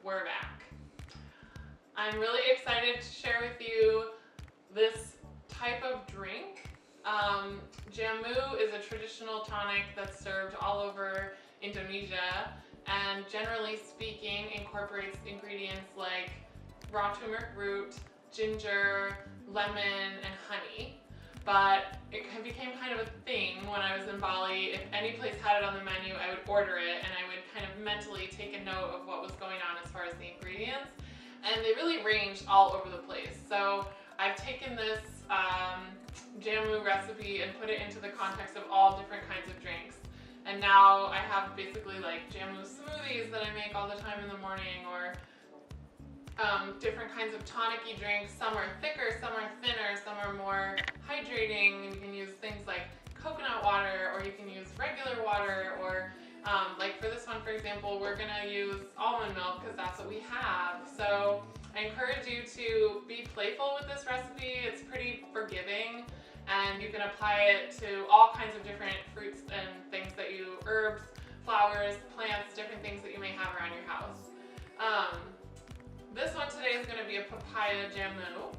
we're back. I'm really excited to share with you this type of drink. Jamu is a traditional tonic that's served all over Indonesia and generally speaking incorporates ingredients like raw turmeric root, ginger, lemon, and honey. But it became kind of a thing when I was in Bali. If any place had it on the menu, I would order it and I would kind of mentally take a note of what was going on as far as the ingredients. And they really ranged all over the place. So I've taken this Jamu recipe and put it into the context of all different kinds of drinks. And now I have basically like Jamu smoothies that I make all the time in the morning, or different kinds of tonic-y drinks. Some are thicker, some are thinner, some are more hydrating. And you can use things like coconut water, or you can use regular water, or like for this one, for example, we're gonna use almond milk because that's what we have. So I encourage you to be playful with this recipe. It's pretty forgiving, and you can apply it to all kinds of different fruits and things that you, herbs, flowers, plants, different things that you may have around your house. This one today is going to be a papaya jamu,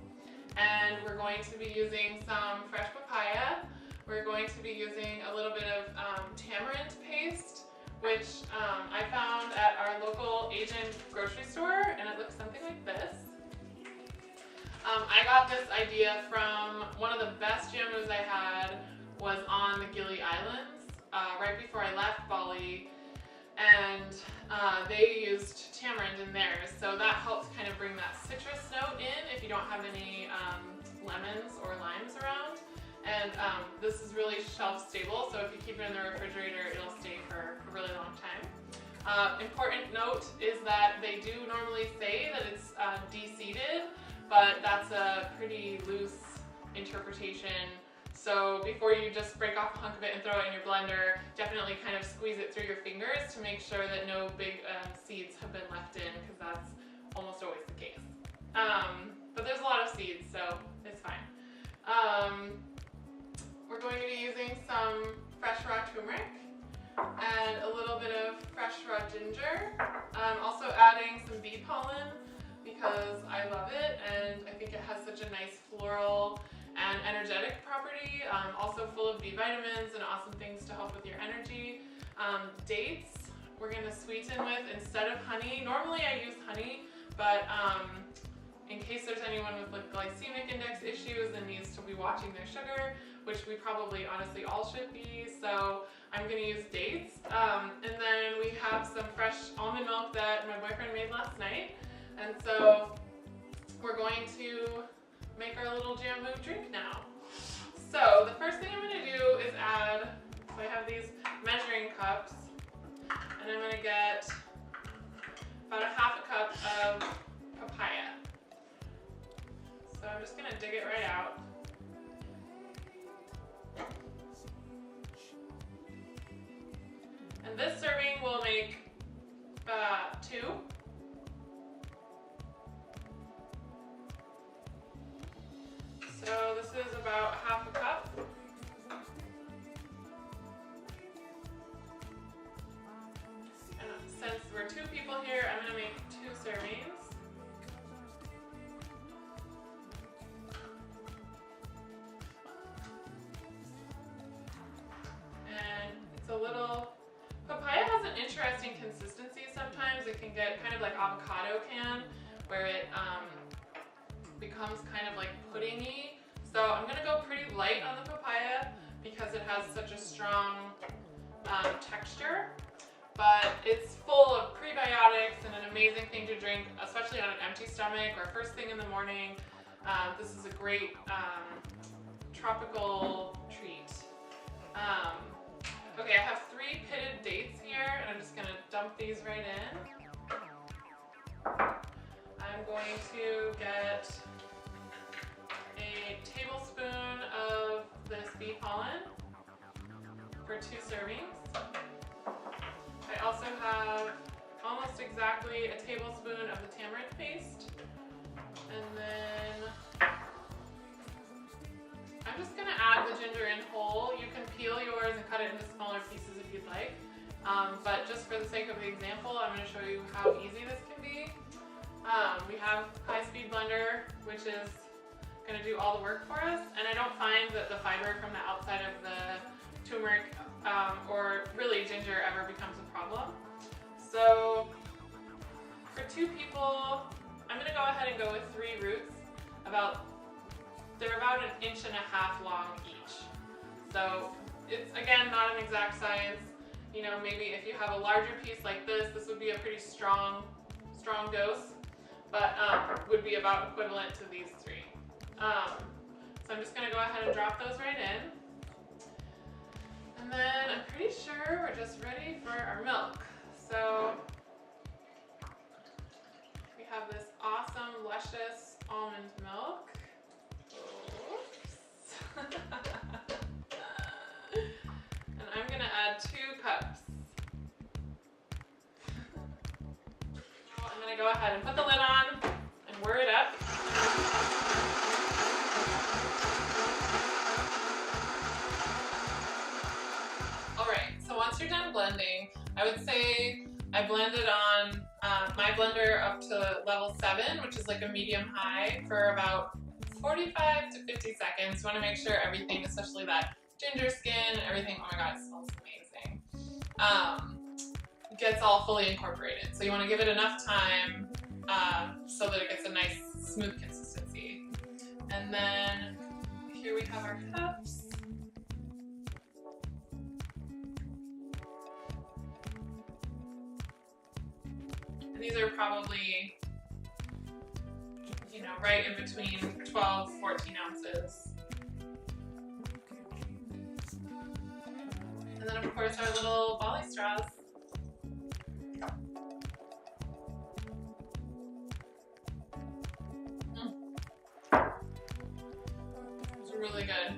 and we're going to be using some fresh papaya. We're going to be using a little bit of tamarind paste, which I found at our local Asian grocery store, and it looks something like this. I got this idea from one of the best jamus I had was on the Gili Islands right before I left Bali, and they used tamarind in theirs, so that helps kind of bring that citrus note in if you don't have any lemons or limes around. And this is really shelf stable, so if you keep it in the refrigerator, it'll stay for a really long time. Important note is that they do normally say that it's de-seeded, but that's a pretty loose interpretation. So before you just break off a hunk of it and throw it in your blender, definitely kind of squeeze it through your fingers to make sure that no big seeds have been left in, because that's almost always the case. But there's a lot of seeds, so it's fine. We're going to be using some fresh raw turmeric and a little bit of fresh raw ginger. I'm also adding some bee pollen because I love it, and I think it has such a nice floral and energetic property, also full of B vitamins and awesome things to help with your energy. Dates, we're going to sweeten with, instead of honey. Normally I use honey, but in case there's anyone with like glycemic index issues and needs to be watching their sugar, which we probably honestly all should be, so I'm going to use dates. And then we have some fresh almond milk that my boyfriend made last night, and so we're going to make our little Jamu drink now. So the first thing I'm going to do is add, so I have these measuring cups, and I'm going to get about a half a cup of papaya. So I'm just going to dig it right out. And this serving will make 2. So this is about half a cup. And since we're 2 people here, I'm going to make 2 servings. And it's a little, papaya has an interesting consistency sometimes. It can get kind of like avocado can, where it becomes kind of like puddingy. So I'm going to go pretty light on the papaya because it has such a strong texture, but it's full of prebiotics and an amazing thing to drink, especially on an empty stomach or first thing in the morning. This is a great tropical treat. Okay, I have 3 pitted dates here, and I'm just going to dump these right in. I'm going to get a tablespoon of this bee pollen for 2 servings. I also have almost exactly a tablespoon of the tamarind paste. And then I'm just going to add the ginger in whole. You can peel yours and cut it into smaller pieces if you'd like. But just for the sake of the example, I'm going to show you how easy this can be. We have high-speed blender, which is going to do all the work for us, and I don't find that the fiber from the outside of the turmeric or really ginger ever becomes a problem. So for 2 people, I'm going to go ahead and go with 3 roots. They're about 1.5 inches long each. So it's, again, not an exact science. You know, maybe if you have a larger piece like this would be a pretty strong dose, but would be about equivalent to these 3. So I'm just going to go ahead and drop those right in. And then I'm pretty sure we're just ready for our milk. So we have this awesome, luscious almond milk. Oops. And I'm going to add 2 cups. I'm going to go ahead and put the lid on and whir it up. Alright, so once you're done blending, I would say I blended on my blender up to level 7, which is like a medium-high, for about 45 to 50 seconds. You want to make sure everything, especially that ginger skin, everything, oh my god, it smells amazing, gets all fully incorporated. So you want to give it enough time so that it gets a nice smooth consistency. And then here we have our cups. And these are probably, you know, right in between 12, 14 ounces. And then of course our little Bali straws. It's really good.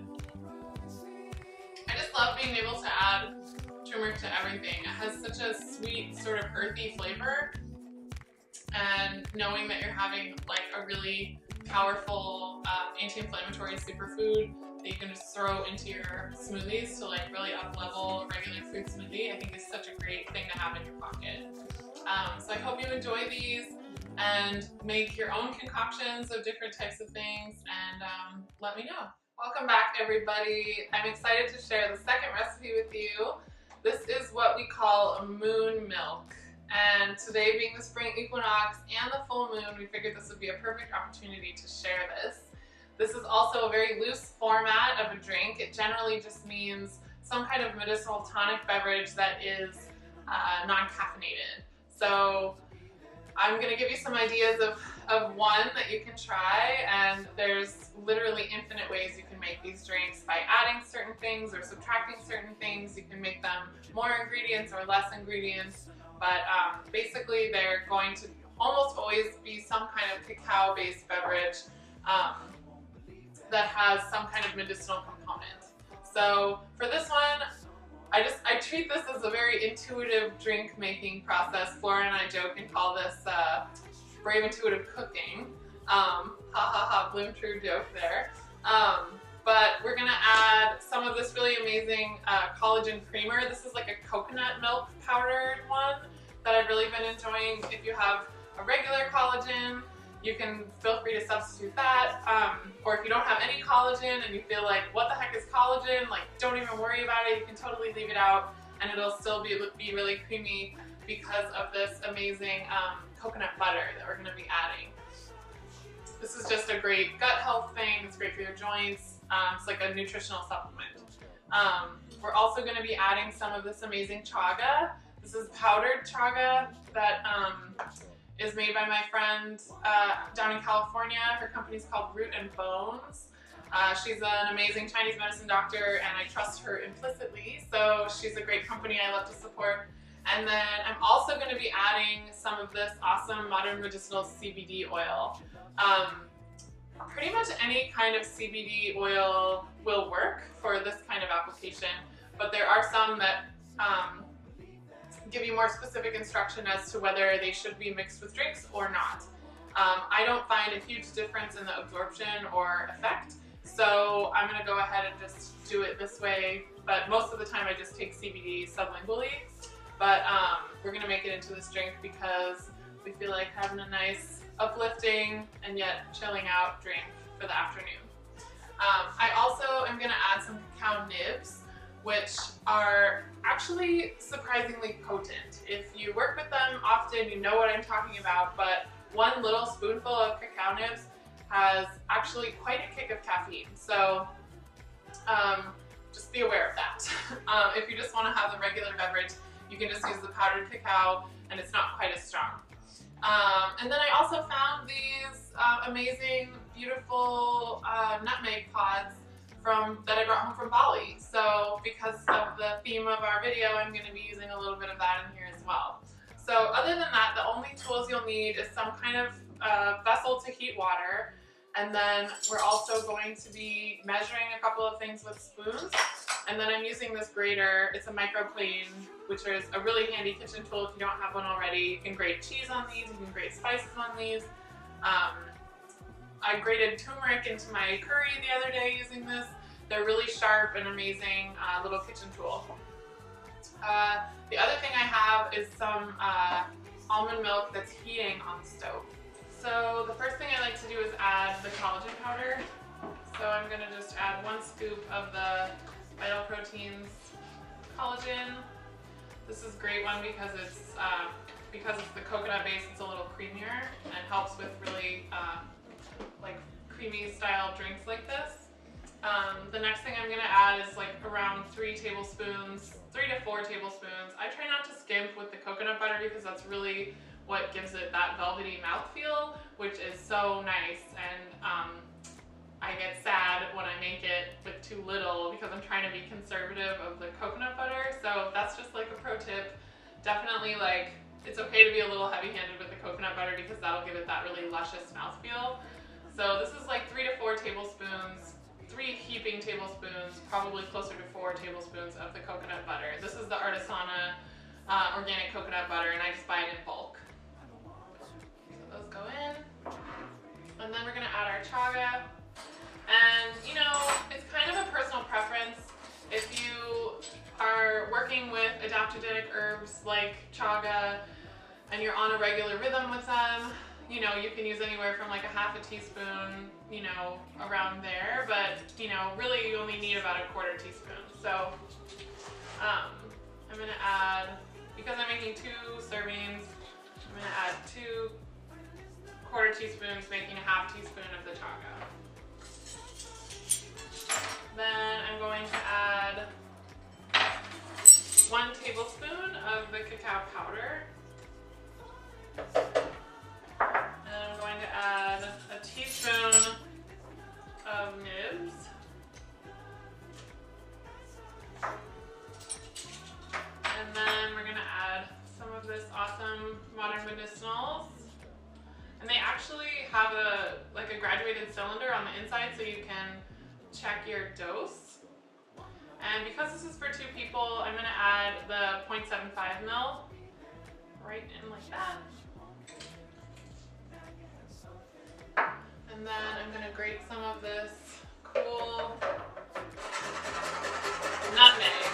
I just love being able to add turmeric to everything. It has such a sweet, sort of earthy flavor. And knowing that you're having like a really powerful anti-inflammatory superfood that you can just throw into your smoothies to like really up-level regular fruit smoothie, I think is such a great thing to have in your pocket. So I hope you enjoy these and make your own concoctions of different types of things, and let me know. Welcome back, everybody. I'm excited to share the second recipe with you. This is what we call a moon milk. And today being the spring equinox and the full moon, we figured this would be a perfect opportunity to share this. This is also a very loose format of a drink. It generally just means some kind of medicinal tonic beverage that is non-caffeinated. So I'm going to give you some ideas of one that you can try, and there's literally infinite ways you can make these drinks by adding certain things or subtracting certain things. You can make them more ingredients or less ingredients. But basically they're going to almost always be some kind of cacao-based beverage that has some kind of medicinal component. So for this one, I treat this as a very intuitive drink making process. Flora and I joke and call this brave intuitive cooking. Ha ha ha, Bloom True joke there. But we're gonna add some of this really amazing collagen creamer. This is like a coconut milk powdered one that I've really been enjoying. If you have a regular collagen, you can feel free to substitute that. Or if you don't have any collagen and you feel like, what the heck is collagen? Like, don't even worry about it. You can totally leave it out and it'll still be really creamy because of this amazing coconut butter that we're gonna be adding. This is just a great gut health thing. It's great for your joints. It's like a nutritional supplement. We're also going to be adding some of this amazing chaga. This is powdered chaga that is made by my friend down in California. Her company's called Root and Bones. She's an amazing Chinese medicine doctor, and I trust her implicitly. So she's a great company I love to support. And then I'm also going to be adding some of this awesome modern medicinal CBD oil. Pretty much any kind of CBD oil will work for this kind of application, but there are some that give you more specific instruction as to whether they should be mixed with drinks or not. I don't find a huge difference in the absorption or effect, so I'm going to go ahead and just do it this way, but most of the time I just take CBD sublingually. but we're gonna make it into this drink because we feel like having a nice, uplifting, and yet chilling out drink for the afternoon. I also am gonna add some cacao nibs, which are actually surprisingly potent. If you work with them often, you know what I'm talking about, but one little spoonful of cacao nibs has actually quite a kick of caffeine. So just be aware of that. If you just want to have the regular beverage, you can just use the powdered cacao and it's not quite as strong. And then I also found these amazing, beautiful nutmeg pods that I brought home from Bali. So because of the theme of our video, I'm going to be using a little bit of that in here as well. So other than that, the only tools you'll need is some kind of vessel to heat water. And then we're also going to be measuring a couple of things with spoons. And then I'm using this grater. It's a microplane, which is a really handy kitchen tool if you don't have one already. You can grate cheese on these, you can grate spices on these. I grated turmeric into my curry the other day using this. They're really sharp and amazing little kitchen tool. The other thing I have is some almond milk that's heating on the stove. So the first thing I like to do is add the collagen powder. So I'm going to just add 1 scoop of the Vital Proteins collagen. This is a great one because it's the coconut base, it's a little creamier and helps with really like creamy style drinks like this. The next thing I'm going to add is like around 3 to 4 tablespoons. I try not to skimp with the coconut butter because that's really what gives it that velvety mouthfeel, which is so nice. And I get sad when I make it with too little because I'm trying to be conservative of the coconut butter. So that's just like a pro tip. Definitely, like, it's okay to be a little heavy-handed with the coconut butter because that'll give it that really luscious mouthfeel. So this is like 3 to 4 tablespoons, 3 heaping tablespoons, probably closer to 4 tablespoons of the coconut butter. This is the Artisana organic coconut butter, and I just buy it in bulk. So those go in. And then we're gonna add our chaga. And you know, it's kind of a personal preference. If you are working with adaptogenic herbs like chaga and you're on a regular rhythm with them, you know, you can use anywhere from like a ½ teaspoon, you know, around there, but you know, really you only need about a ¼ teaspoon. So I'm gonna add, because I'm making 2 servings, I'm gonna add 2 ¼ teaspoons, making a ½ teaspoon of the chaga. Then I'm going to add 1 tablespoon of the cacao powder. And I'm going to add a teaspoon of nibs. And then we're going to add some of this awesome modern medicinals. And they actually have a graduated cylinder on the inside so you can check your dose. And because this is for 2 people, I'm going to add the 0.75 ml right in like that. And then I'm going to grate some of this cool nutmeg.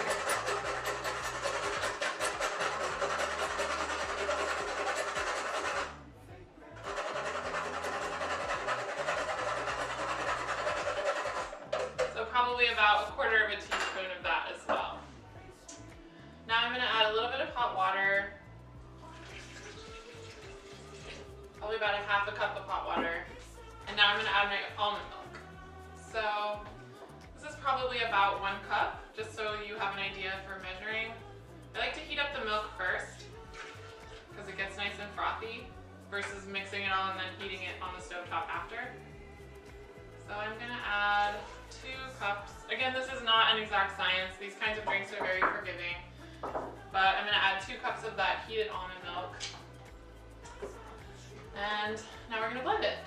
Probably about a ¼ teaspoon of that as well. Now I'm going to add a little bit of hot water, probably about a ½ cup of hot water, and now I'm going to add my almond milk. So this is probably about 1 cup, just so you have an idea for measuring. I like to heat up the milk first because it gets nice and frothy versus mixing it all and then heating it on the stovetop after. So I'm going to add 2 cups. Again, this is not an exact science. These kinds of drinks are very forgiving. But I'm going to add 2 cups of that heated almond milk. And now we're going to blend it.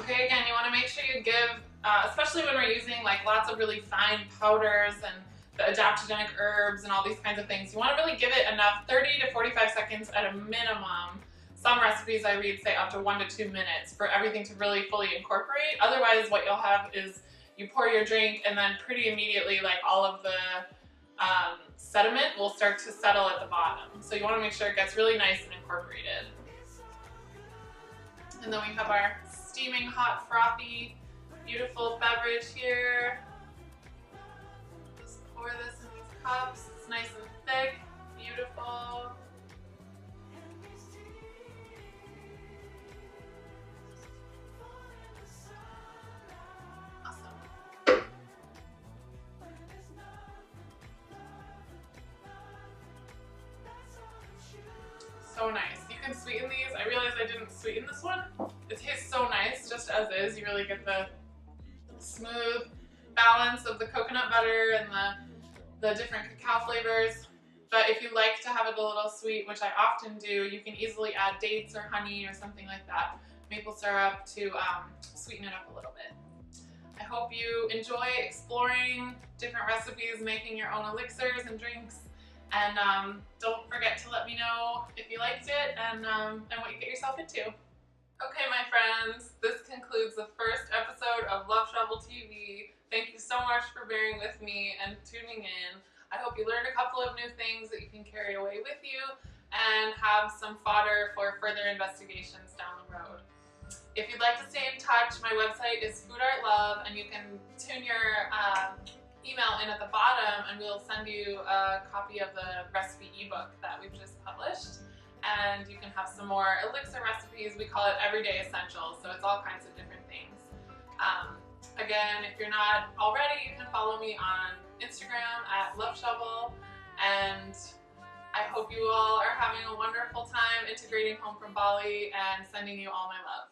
Okay, again, you want to make sure you give, especially when we're using like lots of really fine powders and the adaptogenic herbs and all these kinds of things, you want to really give it enough, 30 to 45 seconds at a minimum. Some recipes I read say up to 1 to 2 minutes for everything to really fully incorporate. Otherwise, what you'll have is you pour your drink, and then pretty immediately, like, all of the sediment will start to settle at the bottom. So you want to make sure it gets really nice and incorporated. And then we have our steaming hot frothy beautiful beverage here. Just pour this in these cups. It's nice and thick, beautiful. Awesome. So nice. You can sweeten these. I realized I didn't sweeten this one. It tastes so nice just as is. You really get the smooth balance of the coconut butter and the different cacao flavors. But if you like to have it a little sweet, which I often do, you can easily add dates or honey or something like that, maple syrup, to sweeten it up a little bit. I hope you enjoy exploring different recipes, making your own elixirs and drinks. And don't forget to let me know if you liked it and what you get yourself into. Okay, my friends, this concludes the first episode of Love Shovel TV. Thank you so much for bearing with me and tuning in. I hope you learned a couple of new things that you can carry away with you and have some fodder for further investigations down the road. If you'd like to stay in touch, my website is Food Art Love, and you can tune your email in at the bottom and we'll send you a copy of the recipe ebook that we've just published. And you can have some more elixir recipes. We call it Everyday Essentials, so it's all kinds of different things. Again, if you're not already, you can follow me on Instagram at Love Shovel, and I hope you all are having a wonderful time integrating home from Bali, and sending you all my love.